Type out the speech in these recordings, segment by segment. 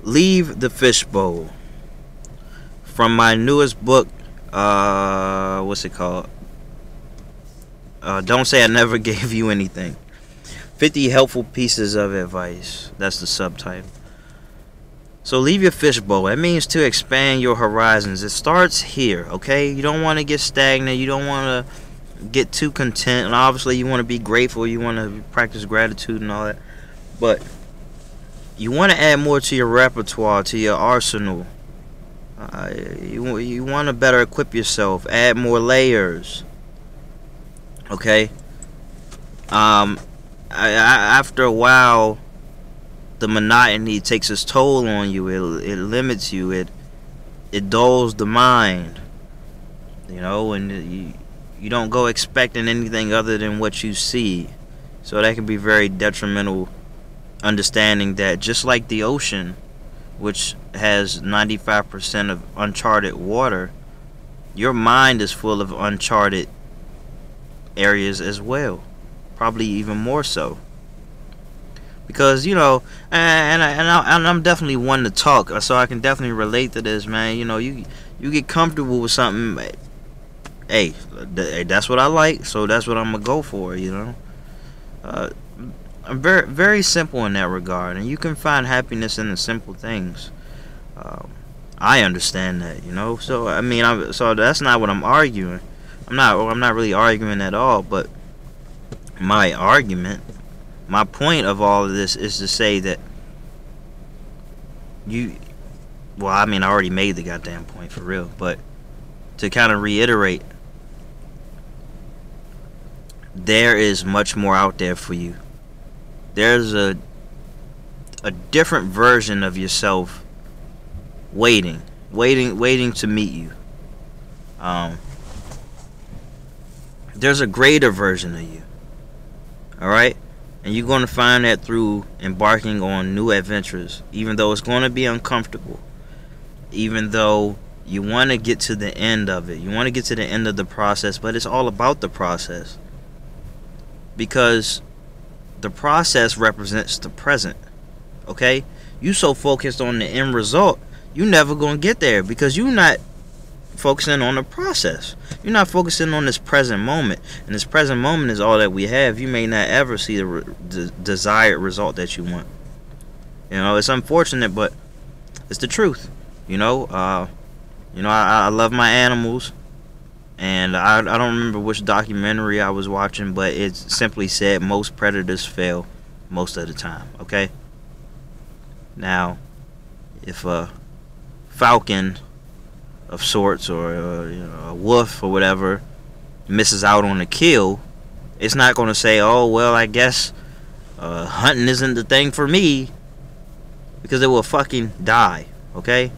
Leave the Fishbowl. From my newest book, what's it called? Don't Say I Never Gave You Anything. 50 Helpful Pieces of Advice. That's the subtitle. So leave your fishbowl. That means to expand your horizons. It starts here, okay? You don't want to get stagnant. You don't want to get too content. And obviously, you want to be grateful. You want to practice gratitude and all that. But you want to add more to your repertoire, to your arsenal. You want to better equip yourself. Add more layers. Okay? After a while, the monotony takes its toll on you. It limits you. It dulls the mind. You know, and you don't go expecting anything other than what you see. So that can be very detrimental. Understanding that just like the ocean, which has 95% of uncharted water, your mind is full of uncharted areas as well. Probably even more so. Because, you know, and I'm definitely one to talk, so I can definitely relate to this, man. You know, you get comfortable with something. Hey, that's what I like, so that's what I'm gonna go for. You know, I'm very, very simple in that regard, and you can find happiness in the simple things. I understand that, you know. So I mean, so that's not what I'm arguing. I'm not really arguing at all. But my argument. My point of all of this is to say that well, I mean, I already made the goddamn point for real, but to kind of reiterate, there is much more out there for you. There's a different version of yourself waiting to meet you. There's a greater version of you. All right? And you're going to find that through embarking on new adventures, even though it's going to be uncomfortable, even though you want to get to the end of it. You want to get to the end of the process, but it's all about the process. Because the process represents the present, okay? You so focused on the end result, you never going to get there because you're not focusing on the process. You're not focusing on this present moment, and this present moment is all that we have. You may not ever see the desired result that you want. You know, it's unfortunate, but it's the truth. You know, I love my animals, and I don't remember which documentary I was watching, but it simply said most predators fail most of the time. Okay. Now, if a falcon of sorts, or you know, a wolf or whatever, misses out on a kill, it's not going to say, oh well, I guess hunting isn't the thing for me, because it will fucking die. Okay,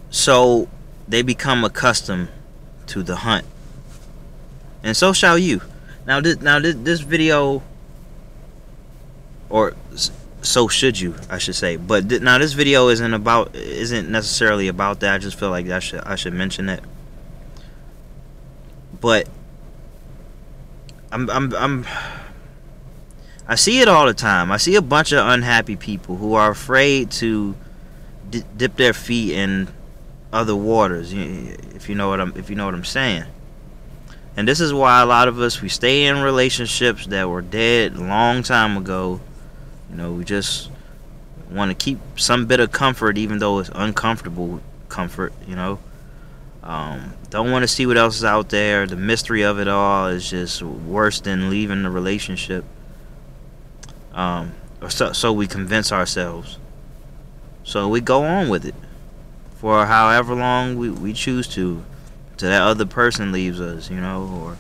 so they become accustomed to the hunt, and so shall you. Now this video, or so should you, I should say. But now this video isn't necessarily about that. I just feel like I should mention it. But I see it all the time. I see a bunch of unhappy people who are afraid to dip their feet in other waters, if you know what I'm saying. And this is why a lot of us, we stay in relationships that were dead a long time ago. You know, we just want to keep some bit of comfort, even though it's uncomfortable comfort, you know. Don't want to see what else is out there. The mystery of it all is just worse than leaving the relationship. Or so we convince ourselves. So we go on with it for however long we choose to, till that other person leaves us, you know,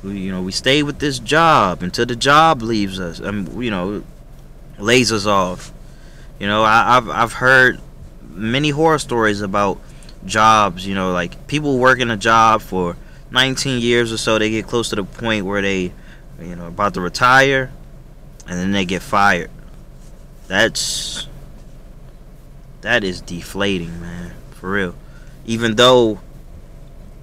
or we stay with this job until the job leaves us. Lays us off. You know, I've heard many horror stories about jobs. You know, like people working a job for 19 years or so, they get close to the point where they, about to retire, and then they get fired. That is deflating, man, for real. Even though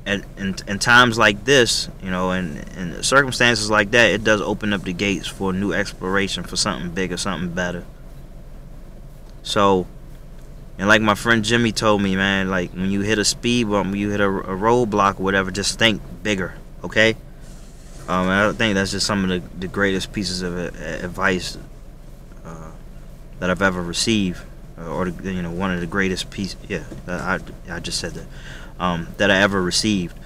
in times like this, and circumstances like that, it does open up the gates for new exploration, for something bigger, something better. So, and like my friend Jimmy told me, man, like when you hit a speed bump, when you hit a roadblock or whatever, just think bigger, okay? I think that's just some of the greatest pieces of advice that I've ever received, or one of the greatest pieces. Yeah, I just said that, that I ever received.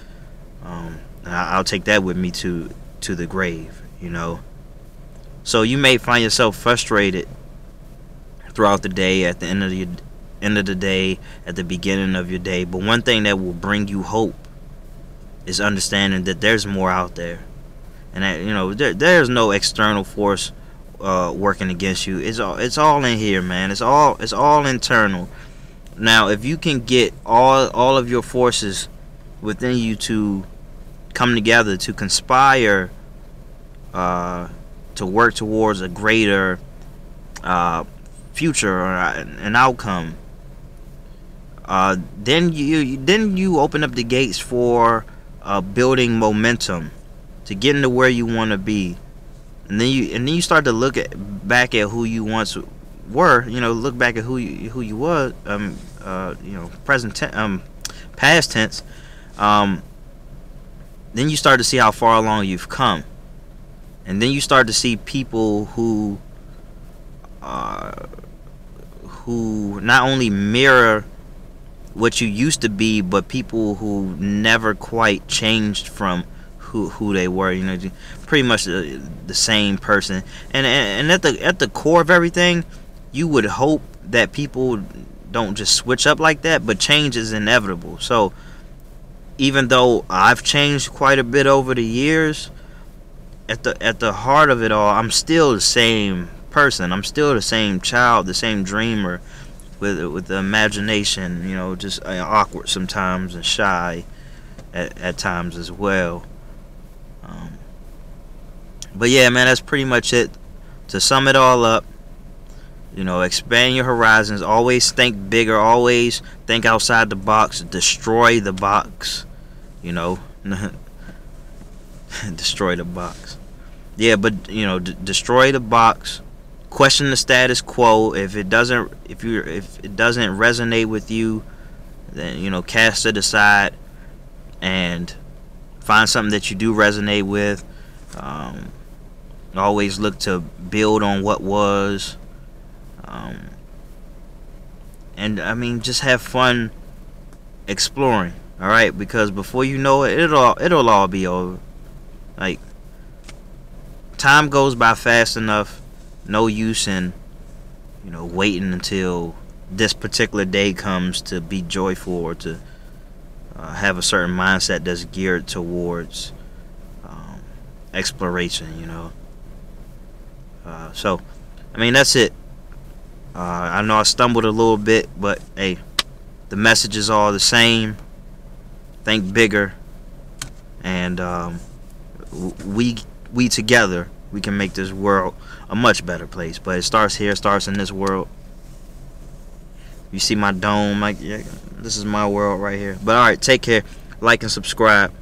I'll take that with me to the grave, you know. So you may find yourself frustrated throughout the day, at the end of the day, at the beginning of your day. But one thing that will bring you hope is understanding that there's more out there, and that there's no external force working against you. It's all in here, man. It's all internal. Now, if you can get all of your forces within you to come together, to conspire, to work towards a greater future or an outcome, then you open up the gates for building momentum to getting to where you want to be, and then you start to look back at who you once were. Look back at who you was. Past tense. Then you start to see how far along you've come, and then you start to see people who not only mirror what you used to be, but people who never quite changed from who they were. Pretty much the same person. And at the core of everything, you would hope that people don't just switch up like that, but change is inevitable. So even though I've changed quite a bit over the years, at the heart of it all, I'm still the same person. I'm still the same child, the same dreamer, with the imagination, just awkward sometimes and shy at times as well. But yeah, man, that's pretty much it. To sum it all up, expand your horizons. Always think bigger. Always think outside the box. Destroy the box. Destroy the box. Yeah, but destroy the box. Question the status quo. If it doesn't resonate with you, then cast it aside and find something that you do resonate with. Always look to build on what was, and just have fun exploring. All right, because before you know it, it'll all be over. Like, time goes by fast enough. No use in waiting until this particular day comes to be joyful, or to have a certain mindset that's geared towards exploration. So that's it. I know I stumbled a little bit, but hey, the message is all the same. Think bigger, and we together, we can make this world a much better place. But it starts here, starts in this world. You see my dome, yeah, this is my world right here. But alright, take care, like and subscribe.